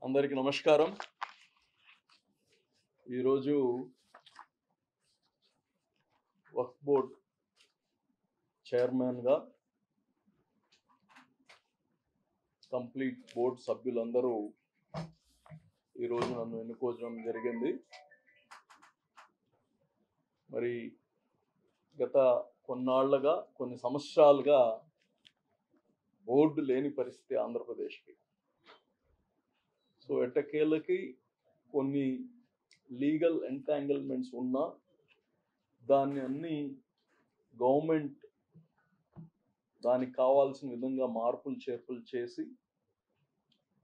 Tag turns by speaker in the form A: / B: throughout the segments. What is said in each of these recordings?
A: అందరికీ నమస్కారం. ఈరోజు వక్ఫ్ బోర్డ్ చైర్మన్గా కంప్లీట్ బోర్డ్ సభ్యులందరూ ఈరోజు నన్ను ఎన్నుకోవడం జరిగింది. మరి గత కొన్నాళ్లుగా కొన్ని సంవత్సరాలుగా బోర్డు లేని పరిస్థితి ఆంధ్రప్రదేశ్కి. సో ఎట్టకేళ్ళకి కొన్ని లీగల్ ఎంటాంగిల్మెంట్స్ ఉన్నా దాన్ని అన్ని గవర్నమెంట్ దానికి కావాల్సిన విధంగా మార్పులు చేర్పులు చేసి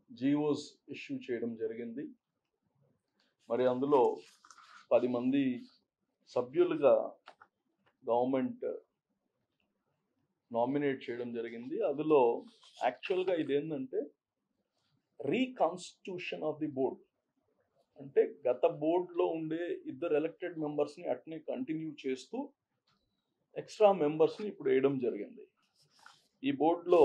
A: జీవోస్ ఇష్యూ చేయడం జరిగింది. మరి అందులో 10 మంది సభ్యులుగా గవర్నమెంట్ నామినేట్ చేయడం జరిగింది. అందులో యాక్చువల్గా ఇదేంటంటే రీకాన్స్టిట్యూషన్ ఆఫ్ ది బోర్డ్, అంటే గత బోర్డులో ఉండే 2 ఎలక్టెడ్ మెంబర్స్ని అట్నే కంటిన్యూ చేస్తూ ఎక్స్ట్రా మెంబర్స్ని ఇప్పుడు వేయడం జరిగింది. ఈ బోర్డులో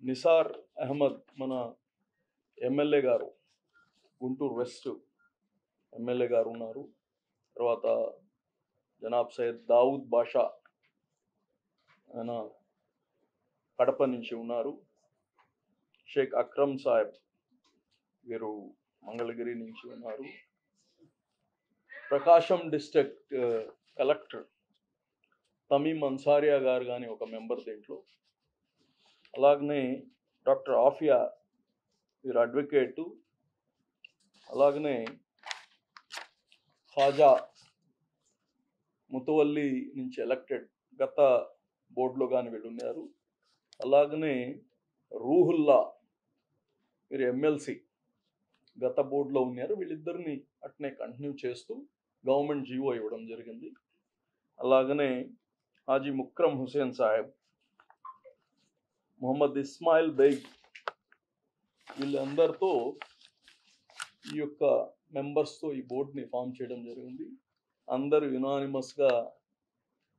A: నిసార్ అహ్మద్ మన ఎమ్మెల్యే గారు, గుంటూరు వెస్ట్ ఎమ్మెల్యే గారు ఉన్నారు. తర్వాత జనాబ్ సయ్యద్ దావుద్ బాషా ఆయన కడప నుంచి ఉన్నారు. షేక్ అక్రమ్ సాహెబ్ వీరు మంగళగిరి నుంచి ఉన్నారు. ప్రకాశం డిస్ట్రిక్ట్ కలెక్టర్ తమీమ్ అన్సారియా గారు కానీ ఒక మెంబర్ దీంట్లో. అలాగనే డాక్టర్ ఆఫియా వీరు అడ్వకేటు. అలాగనే ఖాజా ముతవల్లి నుంచి ఎలక్టెడ్ గత బోర్డులో కానీ వీళ్ళు ఉన్నారు. అలాగనే రూహుల్లా వీరు ఎమ్మెల్సీ గత బోర్డులో ఉన్నారు. వీళ్ళిద్దరిని అట్నే కంటిన్యూ చేస్తూ గవర్నమెంట్ జీవో ఇవ్వడం జరిగింది. అలాగనే హాజీ ముక్రమ్ హుసేన్ సాహెబ్, మొహమ్మద్ ఇస్మాయిల్ బేగ్ వీళ్ళందరితో ఈ యొక్క మెంబర్స్తో ఈ బోర్డుని ఫామ్ చేయడం జరిగింది. అందరూ యునానిమస్గా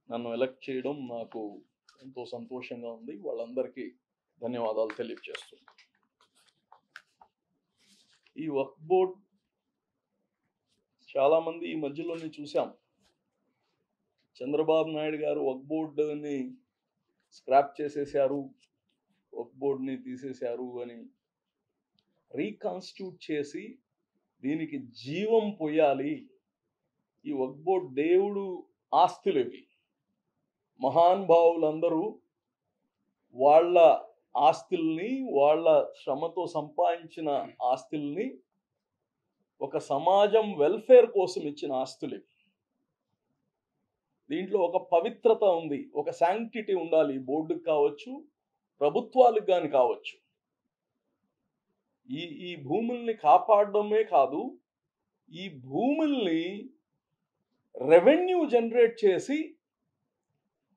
A: నన్ను ఎలక్ట్ చేయడం నాకు ఎంతో సంతోషంగా ఉంది. వాళ్ళందరికీ ధన్యవాదాలు తెలియజేస్తున్నాను. ఈ వక్ఫ్ బోర్డ్ చాలామంది ఈ మధ్యలోనే చూసాం, చంద్రబాబు నాయుడు గారు వక్ఫ్ బోర్డుని స్క్రాప్ చేసేసారు, వక్ఫ్ బోర్డుని తీసేశారు అని రీకాన్స్టిట్యూట్ చేసి దీనికి జీవం పోయాలి. ఈ వక్ఫ్ బోర్డ్ దేవుడు ఆస్తులు ఇవి. మహానుభావులందరూ వాళ్ళ ఆస్తుల్ని, వాళ్ళ శ్రమతో సంపాదించిన ఆస్తుల్ని ఒక సమాజం వెల్ఫేర్ కోసం ఇచ్చిన ఆస్తులు ఇవి. దీంట్లో ఒక పవిత్రత ఉంది, ఒక శాంక్టిటీ ఉండాలి. బోర్డుకి కావచ్చు, ప్రభుత్వాలకు కానీ కావచ్చు. ఈ భూముల్ని కాపాడడమే కాదు, ఈ భూముల్ని రెవెన్యూ జనరేట్ చేసి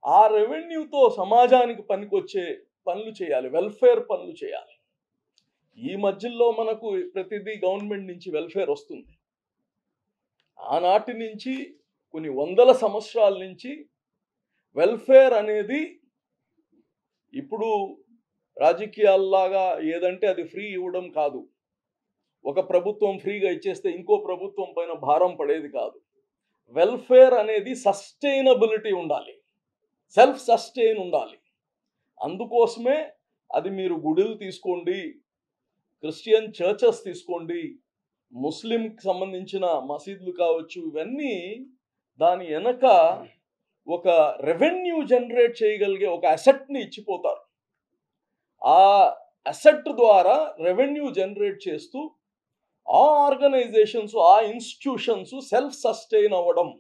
A: ఆ రెవెన్యూతో సమాజానికి పనికొచ్చే పనులు చేయాలి, వెల్ఫేర్ పనులు చేయాలి. ఈ మధ్యలో మనకు ప్రతిదీ గవర్నమెంట్ నుంచి వెల్ఫేర్ వస్తుంది. ఆనాటి నుంచి కొన్ని వందల సంవత్సరాల నుంచి వెల్ఫేర్ అనేది ఇప్పుడు రాజకీయాల్లాగా ఏదంటే అది ఫ్రీ ఇవ్వడం కాదు. ఒక ప్రభుత్వం ఫ్రీగా ఇచ్చేస్తే ఇంకో ప్రభుత్వం పైన భారం పడేది కాదు. వెల్ఫేర్ అనేది సస్టైనబిలిటీ ఉండాలి, సెల్ఫ్ సస్టైన్ ఉండాలి. అందుకోసమే అది మీరు గుడులు తీసుకోండి, క్రిస్టియన్ చర్చెస్ తీసుకోండి, ముస్లింకి సంబంధించిన మసీదులు కావచ్చు, ఇవన్నీ దాని వెనక ఒక రెవెన్యూ జనరేట్ చేయగలిగే ఒక అసెట్ని ఇచ్చిపోతారు. ఆ అసెట్ ద్వారా రెవెన్యూ జనరేట్ చేస్తూ ఆ ఆర్గనైజేషన్స్, ఆ ఇన్స్టిట్యూషన్స్ సెల్ఫ్ సస్టైన్ అవ్వడం,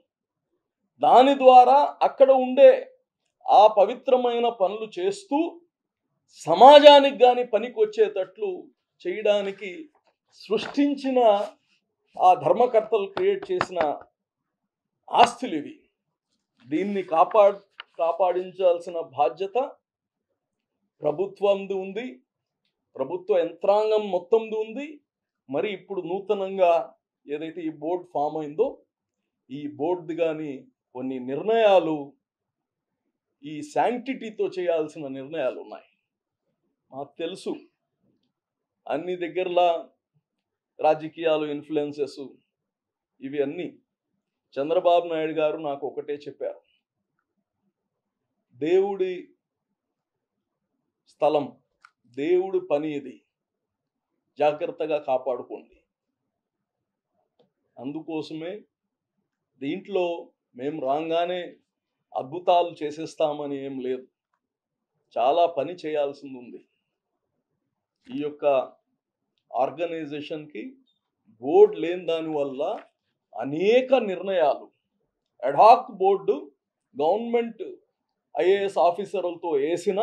A: దాని ద్వారా అక్కడ ఉండే ఆ పవిత్రమైన పనులు చేస్తూ సమాజానికి కానీ పనికి వచ్చేటట్లు చేయడానికి సృష్టించిన ఆ ధర్మకర్తలు క్రియేట్ చేసిన ఆస్తులు ఇవి. దీన్ని కాపాడించాల్సిన బాధ్యత ప్రభుత్వంది ఉంది, ప్రభుత్వ యంత్రాంగం మొత్తంది ఉంది. మరి ఇప్పుడు నూతనంగా ఏదైతే ఈ బోర్డు ఫామ్ అయిందో, ఈ బోర్డు కానీ కొన్ని నిర్ణయాలు ఈ శాంక్టిటీతో చేయాల్సిన నిర్ణయాలు ఉన్నాయి. మాకు తెలుసు అన్ని దగ్గరలా రాజకీయాలు, ఇన్ఫ్లుయెన్సెస్, ఇవి అన్నీ. చంద్రబాబు నాయుడు గారు నాకు ఒకటే చెప్పారు, దేవుడి స్థలం, దేవుడి పని ఇది, జాగ్రత్తగా కాపాడుకోండి. అందుకోసమే దీంట్లో మేము రాగానే అద్భుతాలు చేసేస్తామని ఏం లేదు, చాలా పని చేయాల్సింది ఉంది. ఈ యొక్క ఆర్గనైజేషన్కి బోర్డు లేని దానివల్ల అనేక నిర్ణయాలు, అడ్హాక్ బోర్డు గవర్నమెంట్ ఐఏఎస్ ఆఫీసర్లతో వేసిన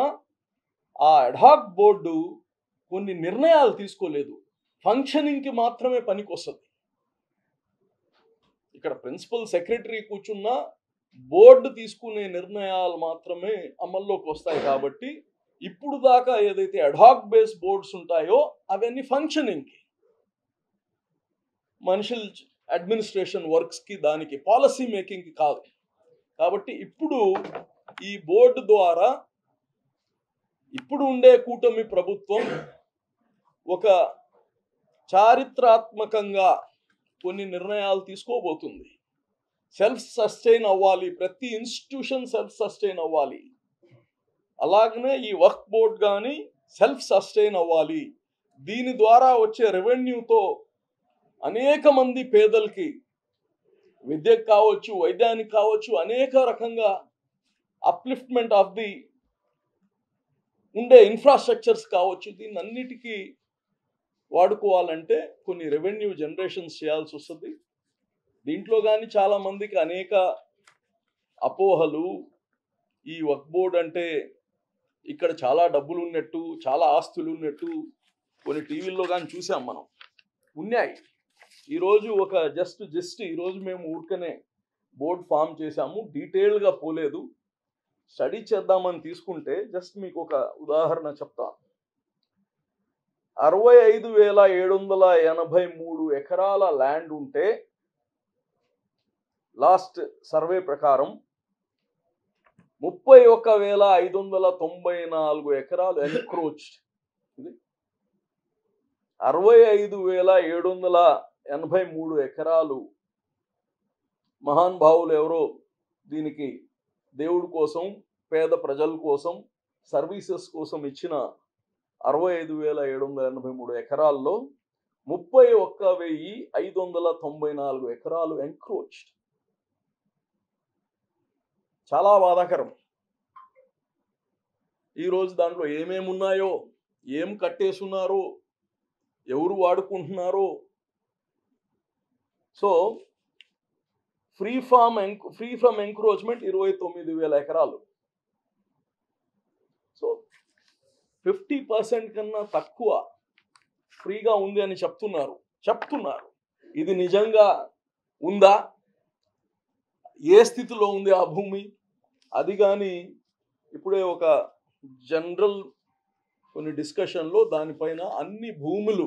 A: ఆ అడ్హాక్ బోర్డు కొన్ని నిర్ణయాలు తీసుకోలేదు, ఫంక్షనింగ్కి మాత్రమే పనికొస్తుంది. ఇక్కడ ప్రిన్సిపల్ సెక్రటరీ కూర్చున్న బోర్డు తీసుకునే నిర్ణయాలు మాత్రమే అమల్లోకి వస్తాయి. కాబట్టి ఇప్పుడు దాకా ఏదైతే అడ్హాక్ బేస్ బోర్డ్స్ ఉంటాయో అవన్నీ ఫంక్షనింగ్కి, మనుషులు అడ్మినిస్ట్రేషన్ వర్క్స్కి, దానికి పాలసీ మేకింగ్కి కాదు. కాబట్టి ఇప్పుడు ఈ బోర్డు ద్వారా ఇప్పుడు ఉండే కూటమి ప్రభుత్వం ఒక చారిత్రాత్మకంగా కొన్ని నిర్ణయాలు తీసుకోబోతుంది. సెల్ఫ్ సస్టైన్ అవ్వాలి, ప్రతి ఇన్స్టిట్యూషన్ సెల్ఫ్ సస్టైన్ అవ్వాలి. అలాగనే ఈ వక్ఫ్ బోర్డ్ కానీ సెల్ఫ్ సస్టైన్ అవ్వాలి. దీని ద్వారా వచ్చే రెవెన్యూతో అనేక మంది పేదలకి విద్యకు కావచ్చు, వైద్యానికి కావచ్చు, అనేక రకంగా అప్లిఫ్ట్మెంట్ ఆఫ్ ది ఉండే ఇన్ఫ్రాస్ట్రక్చర్స్ కావచ్చు, దీన్ని అన్నిటికీ వాడుకోవాలంటే కొన్ని రెవెన్యూ జనరేషన్స్ చేయాల్సి వస్తుంది. దీంట్లో కానీ చాలామందికి అనేక అపోహలు, ఈ వక్ఫ్ బోర్డ్ అంటే ఇక్కడ చాలా డబ్బులు ఉన్నట్టు, చాలా ఆస్తులు ఉన్నట్టు కొన్ని టీవీల్లో కానీ చూసాం మనం, ఉన్నాయి. ఈరోజు ఒక జస్ట్ ఈరోజు మేము ఊరికనే బోర్డ్ ఫామ్ చేశాము, డీటెయిల్గా పోలేదు, స్టడీ చేద్దామని తీసుకుంటే జస్ట్ మీకు ఒక ఉదాహరణ చెప్తా. 65,783 ఎకరాల ల్యాండ్ ఉంటే లాస్ట్ సర్వే ప్రకారం 31,594 ఎకరాలు ఎన్క్రోచ్డ్. 65,783 ఎకరాలు మహానుభావులు ఎవరో దీనికి దేవుడి కోసం, పేద ప్రజల కోసం, సర్వీసెస్ కోసం ఇచ్చిన 65,783 ఎకరాల్లో 31,594 ఎకరాలు ఎంక్రోచ్డ్. చాలా బాధాకరం. ఈరోజు దాంట్లో ఏమేమి ఉన్నాయో, ఏం కట్టేసున్నారో, ఎవరు వాడుకుంటున్నారో. సో ఫ్రీ ఫ్రమ్ ఎంక్రోచ్మెంట్ 29,000 ఎకరాలు. సో 50% కన్నా తక్కువ ఫ్రీగా ఉంది అని చెప్తున్నారు. ఇది నిజంగా ఉందా? ఏ స్థితిలో ఉంది ఆ భూమి? అది కానీ ఇప్పుడే ఒక జనరల్ కొన్ని డిస్కషన్లో దానిపైన అన్ని భూములు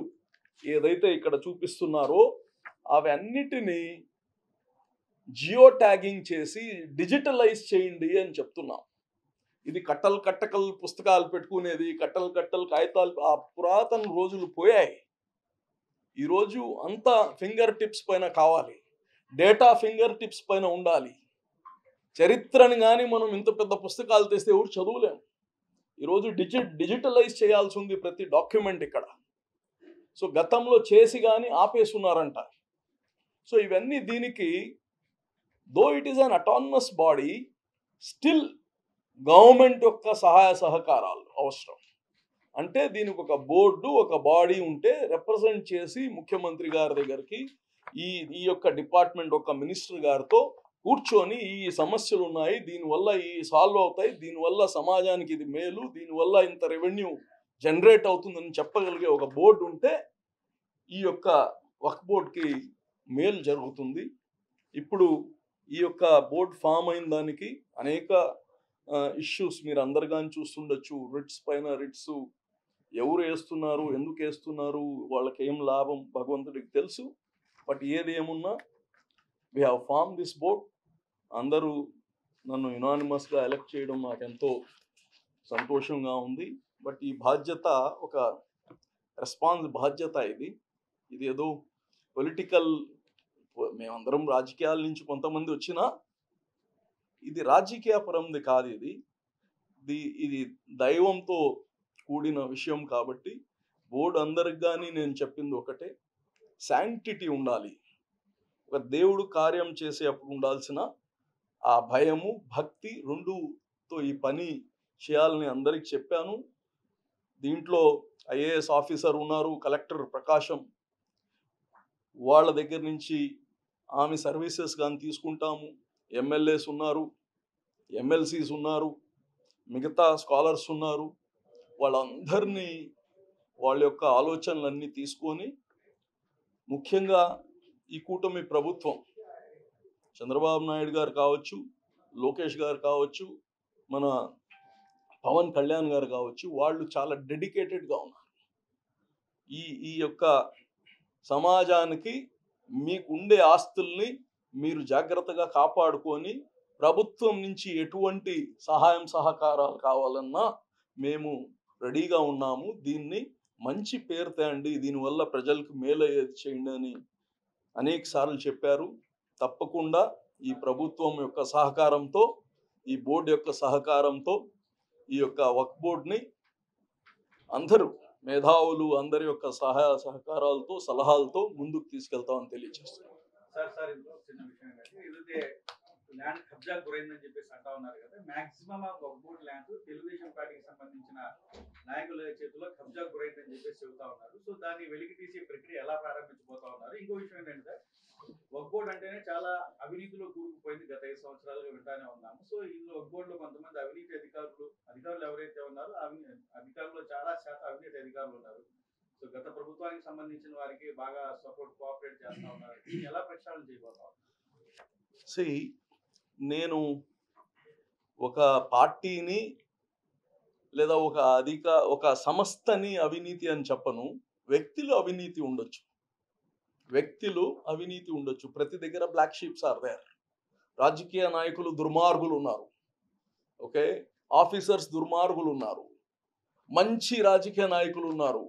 A: ఏదైతే ఇక్కడ చూపిస్తున్నారో అవి అన్నిటినీ జియో ట్యాగింగ్ చేసి డిజిటలైజ్ చేయండి అని చెప్తున్నాం. ఇది కట్టలు పుస్తకాలు పెట్టుకునేది, కట్టలు కాగితాలు, ఆ పురాతన రోజులు పోయాయి. ఈరోజు అంతా ఫింగర్ టిప్స్ పైన కావాలి, డేటా ఫింగర్ టిప్స్ పైన ఉండాలి. చరిత్రని కానీ మనం ఇంత పెద్ద పుస్తకాలు తెస్తే ఎవరు చదువులేము. ఈరోజు డిజిటలైజ్ చేయాల్సి ఉంది ప్రతి డాక్యుమెంట్ ఇక్కడ. సో గతంలో చేసి కానీ ఆపేస్తున్నారంట. సో ఇవన్నీ దీనికి though it is an autonomous body, still government యొక్క సహాయ సహకారాలు అవసరం. అంటే దీనికి ఒక బోర్డు, ఒక బాడీ ఉంటే రిప్రజెంట్ చేసి ముఖ్యమంత్రి గారి దగ్గరికి ఈ యొక్క డిపార్ట్మెంట్ ఒక మినిస్టర్ గారితో కూర్చొని ఈ సమస్యలు ఉన్నాయి, దీనివల్ల ఈ సాల్వ్ అవుతాయి, దీనివల్ల సమాజానికి ఇది మేలు, దీనివల్ల ఇంత రెవెన్యూ జనరేట్ అవుతుందని చెప్పగలిగే ఒక బోర్డు ఉంటే ఈ యొక్క వక్ఫ్ బోర్డ్కి మేలు జరుగుతుంది. ఇప్పుడు ఈ యొక్క బోర్డు ఫామ్ అయిన దానికి అనేక ఇష్యూస్ మీరు అందరు కానీ చూస్తుండొచ్చు. రిట్స్ పైన రిట్స్, ఎవరు వేస్తున్నారు, ఎందుకు వేస్తున్నారు, వాళ్ళకి ఏం లాభం భగవంతుడికి తెలుసు. బట్ ఏది ఏమున్నా we have form this board. అందరూ నన్ను యునానిమస్గా ఎలక్ట్ చేయడం నాకు ఎంతో సంతోషంగా ఉంది. బట్ ఈ బాధ్యత ఒక బాధ్యత ఇది. ఇది ఏదో పొలిటికల్, మేమందరం రాజకీయాల నుంచి కొంతమంది వచ్చినా ఇది రాజకీయపరంది కాదు. ఇది దైవంతో కూడిన విషయం కాబట్టి బోర్డు అందరికి కానీ నేను చెప్పింది ఒకటే, శాంక్టిటీ ఉండాలి. ఒక దేవుడు కార్యం చేసేటప్పుడు ఉండాల్సిన ఆ భయము భక్తి రెండుతో ఈ పని చేయాలని అందరికి చెప్పాను. దీంట్లో ఐఏఎస్ ఆఫీసర్ ఉన్నారు, కలెక్టర్ ప్రకాశం, వాళ్ళ దగ్గర నుంచి ఆమె సర్వీసెస్ కానీ తీసుకుంటాము. ఎమ్మెల్యేస్ ఉన్నారు, ఎమ్మెల్సీస్ ఉన్నారు, మిగతా స్కాలర్స్ ఉన్నారు. వాళ్ళందరినీ వాళ్ళ యొక్క ఆలోచనలన్నీ తీసుకొని, ముఖ్యంగా ఈ కూటమి ప్రభుత్వం చంద్రబాబు నాయుడు గారు కావచ్చు, లోకేష్ గారు కావచ్చు, మన పవన్ కళ్యాణ్ గారు కావచ్చు, వాళ్ళు చాలా డెడికేటెడ్గా ఉన్నారు. ఈ యొక్క సమాజానికి మీకుండే ఆస్తుల్ని మీరు జాగ్రత్తగా కాపాడుకొని, ప్రభుత్వం నుంచి ఎటువంటి సహాయం సహకారాలు కావాలన్నా మేము రెడీగా ఉన్నాము. దీన్ని మంచి పేరు తేండి, దీనివల్ల ప్రజలకు మేలయ్యేది చేయండి అని అనేక సార్లు చెప్పారు. తప్పకుండా ఈ ప్రభుత్వం యొక్క సహకారంతో, ఈ బోర్డు యొక్క సహకారంతో, ఈ యొక్క వక్ఫ్ బోర్డుని అందరూ మేధావులు అందరి యొక్క సహాయ సహకారాలతో, సలహాలతో ముందుకు తీసుకెళ్తామని తెలియజేస్తున్నాం.
B: సార్ ఇందులో చిన్న విషయం ఏంటంటే, ఏదైతే ల్యాండ్ కబ్జా గురైందని చెప్పేసి అంటా ఉన్నారు కదా, maximum of Waqf board land Telugu Desam పార్టీకి సంబంధించిన నాయకుల చేతిలో కబ్జా గురైందని చెప్పేసి చెబుతా ఉన్నారు. సో దాన్ని వెలికి తీసే ప్రక్రియ ఎలా ప్రారంభించబోతా ఉన్నారు? ఇంకో విషయం ఏంటంటే, వక్ఫ్ బోర్డ్ అంటేనే చాలా అవినీతిలో కూరుకుపోయింది, గత 5 సంవత్సరాలుగా వింటానే ఉన్నాము. సో ఇందులో వక్ఫ్ బోర్డులో కొంతమంది అవినీతి అధికారులు ఎవరైతే ఉన్నారో అధికారులు చాలా శాతం అవినీతి అధికారులు ఉన్నారు. సో గత ప్రభుత్వానికి సంబంధించిన వారికి బాగా కోఆపరేట్ చేస్తా ఉన్నారు. దీన్ని ఎలా ప్రక్షాళన చేయబోతాం?
A: నేను ఒక పార్టీని లేదా ఒక సంస్థని అవినీతి అని చెప్పను. వ్యక్తులు అవినీతి ఉండొచ్చు. ప్రతి దగ్గర బ్లాక్ షీప్స్ ఆర్ దేర్. రాజకీయ నాయకులు దుర్మార్గులు ఉన్నారు, ఓకే, ఆఫీసర్స్ దుర్మార్గులు ఉన్నారు, మంచి రాజకీయ నాయకులు ఉన్నారు,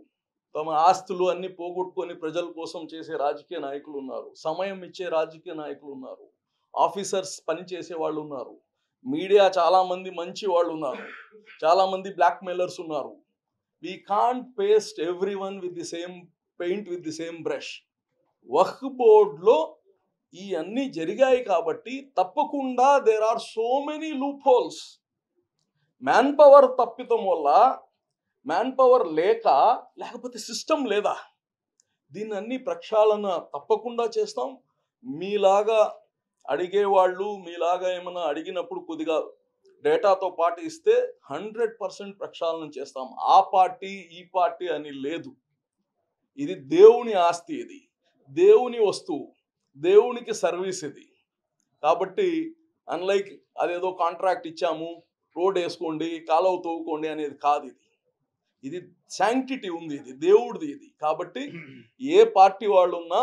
A: తమ ఆస్తులు అన్ని పోగొట్టుకొని ప్రజల కోసం చేసే రాజకీయ నాయకులు ఉన్నారు, సమయం ఇచ్చే రాజకీయ నాయకులు ఉన్నారు, ఆఫీసర్స్ పని చేసే వాళ్ళు ఉన్నారు, మీడియా చాలా మంది మంచి వాళ్ళు ఉన్నారు, చాలా మంది బ్లాక్ మెయిలర్స్ ఉన్నారు. We can't paste everyone with the same paint with the same brush. వక్ఫ్ బోర్డ్లో ఈ అన్నీ జరిగాయి కాబట్టి తప్పకుండా there are so many loopholes. Manpower తప్పితం వల్ల, మ్యాన్ పవర్ లేకపోతే సిస్టమ్ లేదా, దీన్ని అన్ని ప్రక్షాళన తప్పకుండా చేస్తాం. మీలాగా అడిగేవాళ్ళు మీలాగా ఏమైనా అడిగినప్పుడు కొద్దిగా డేటాతో పాటు ఇస్తే 100% ప్రక్షాళన చేస్తాం. ఆ పార్టీ ఈ పార్టీ అని లేదు. ఇది దేవుని ఆస్తి, ఇది దేవుని వస్తువు, దేవునికి సర్వీస్ ఇది. కాబట్టి అన్లైక్ అదేదో కాంట్రాక్ట్ ఇచ్చాము, రోడ్ వేసుకోండి, కాలువ తవ్వుకోండి అనేది కాదు. ఇది శాంక్టిటీ ఉంది, ఇది దేవుడిది. ఇది కాబట్టి ఏ పార్టీ వాళ్ళు ఉన్నా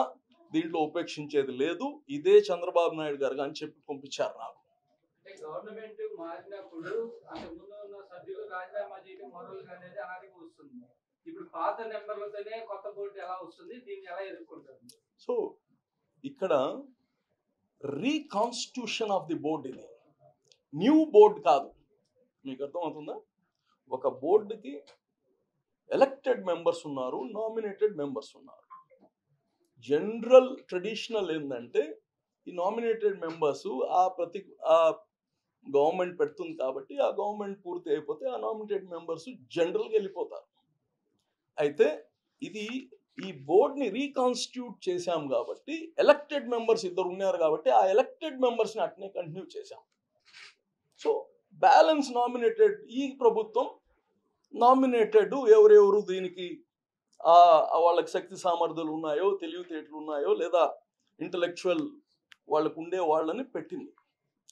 A: దీంట్లో ఉపేక్షించేది లేదు. ఇదే చంద్రబాబు నాయుడు గారు అని చెప్పి పంపించారు నాకు.
C: గవర్నమెంట్ మారినప్పుడు అంతకుముందు ఉన్న సభ్యులు రాజీనామా చేయడం మొదలుగానేది అలాగే వస్తుంది. ఇప్పుడు పాత నెంబర్లతోనే కొత్త బోర్డు ఎలా వస్తుంది, దీన్ని ఎలా ఎదుర్కొంటారు?
A: సో ఇక్కడ రీకాన్స్టిట్యూషన్ ఆఫ్ ది బోర్డు, ఇది న్యూ బోర్డు కాదు. మీకు అర్థమవుతుందా? ఒక బోర్డుకి ఎలక్టెడ్ మెంబర్స్ ఉన్నారు, నామినేటెడ్ మెంబర్స్ ఉన్నారు. జనరల్ ట్రెడిషనల్ ఏంటంటే ఈ నామినేటెడ్ మెంబర్స్ ఆ గవర్నమెంట్ పెడుతుంది కాబట్టి ఆ గవర్నమెంట్ పూర్తి అయిపోతే ఆ నామినేటెడ్ మెంబర్స్ జనరల్గా వెళ్ళిపోతారు. అయితే ఈ బోర్డ్ని రీకాన్స్టిట్యూట్ చేశాం కాబట్టి ఎలక్టెడ్ మెంబర్స్ 2 ఉన్నారు కాబట్టి ఆ ఎలక్టెడ్ మెంబర్స్ని అట్నే కంటిన్యూ చేశాం. సో బ్యాలెన్స్ నామినేటెడ్, ఈ ప్రభుత్వం నామినేటెడ్ ఎవరెవరు దీనికి వాళ్ళకి శక్తి సామర్థ్యాలు ఉన్నాయో, తెలివితేటలు ఉన్నాయో, లేదా ఇంటలెక్చువల్ వాళ్ళకు ఉండే వాళ్ళని పెట్టింది.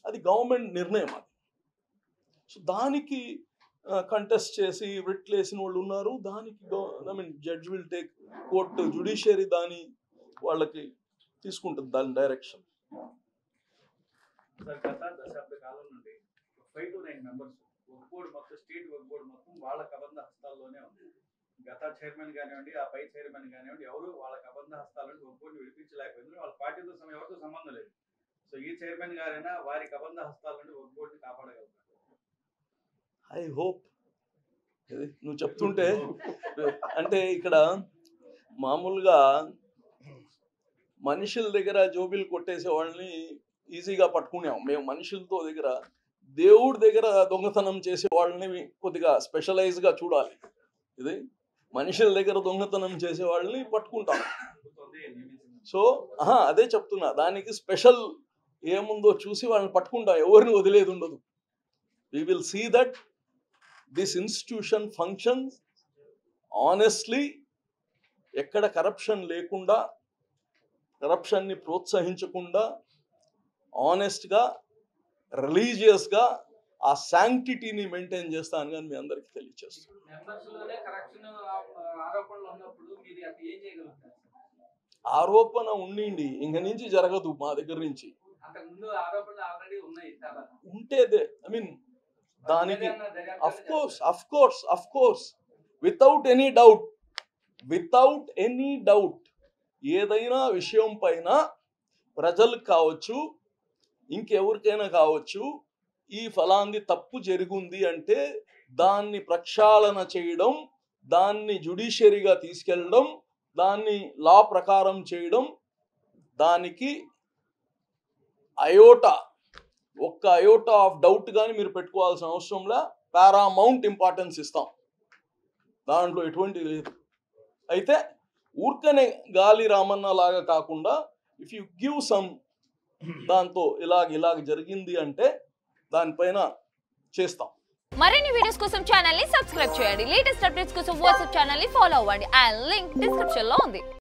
A: అది గవర్నమెంట్ నిర్ణయం. అది సో దానికి కంటెస్ట్ చేసి రిట్లు వేసిన వాళ్ళు ఉన్నారు. దానికి judge will take, court judiciary దాని వాళ్ళకి తీసుకుంటుంది దాని డైరెక్షన్.
B: గత దశాబ్ద కాలం నుండి 5 to 9 మెంబర్స్ వక్ఫ్ బోర్డు మొత్తం, స్టేట్ వక్ఫ్ బోర్డు మొత్తం వాళ్ళ కబంధ హస్తాల్లోనే ఉంది. గత చైర్మన్ కానివ్వండి, ఆ పై చైర్మన్ కానివ్వండి, ఎవరు వాళ్ళకి అబద్ధ హస్తాలను ఒప్పుకొని విడిపించలేకపోయింది. వాళ్ళ పార్టీతో ఎవరితో సంబంధం లేదు. సో ఈ చైర్మన్ గారైనా వారికి అబద్ధ హస్తాల నుండి ఒప్పుకొని కాపాడగలుగుతారు.
A: I hope. నువ్వు చెప్తుంటే అంటే ఇక్కడ మామూలుగా మనుషుల దగ్గర జోబీలు కొట్టేసే వాళ్ళని ఈజీగా పట్టుకున్నాం మేము. మనుషులతో దగ్గర దేవుడి దగ్గర దొంగతనం చేసే వాళ్ళని కొద్దిగా స్పెషలైజ్గా చూడాలి. ఇది మనుషుల దగ్గర దొంగతనం చేసే వాళ్ళని పట్టుకుంటాం. సో అదే చెప్తున్నా, దానికి స్పెషల్ ఏముందో చూసి వాళ్ళని పట్టుకుంటాం, ఎవరిని వదిలేది ఉండదు. We will see that this institution functions honestly, ఎక్కడ కరప్షన్ లేకుండా, కరప్షన్ని ప్రోత్సహించకుండా, ఆనెస్ట్గా, రిలీజియస్గా ఆ శాంక్టిటీని మెయింటైన్ చేస్తాను కానీ మీ అందరికీ తెలియజేస్తాను. ఆరోపణ ఉండింది, ఇంక నుంచి జరగదు మా దగ్గర నుంచి. ఉంటే ఐ మీన్ దానికి of course without any doubt ఏదైనా విషయం పైన ప్రజలకు కావచ్చు, ఇంకెవరికైనా కావచ్చు, ఈ ఫలాంది తప్పు జరిగింది అంటే దాన్ని ప్రక్షాళన చేయడం, దాన్ని జ్యుడిషియరీగా తీసుకెళ్ళడం, దాన్ని లా ప్రకారం చేయడం, దానికి ఒక్క అయోటా ఆఫ్ డౌట్ కానీ మీరు పెట్టుకోవాల్సిన అవసరంలా పారామౌంట్ ఇంపార్టెన్స్ ఇస్తాం. దాంట్లో ఎటువంటి లేదు. అయితే ఊర్కనే గాలి రామన్న లాగా కాకుండా ఇఫ్ యు గివ్ సమ్, దాంతో ఇలాగ జరిగింది అంటే దానిపైన చేస్తాం.
D: మరిన్ని వీడియోస్ కోసం ఛానల్ ని సబ్స్క్రైబ్ చేయండి. లేటెస్ట్ అప్డేట్స్ కోసం వాట్సాప్ ఛానల్ ని ఫాలో అవ్వండి. అండ్ లింక్ డిస్క్రిప్షన్ లో ఉంది.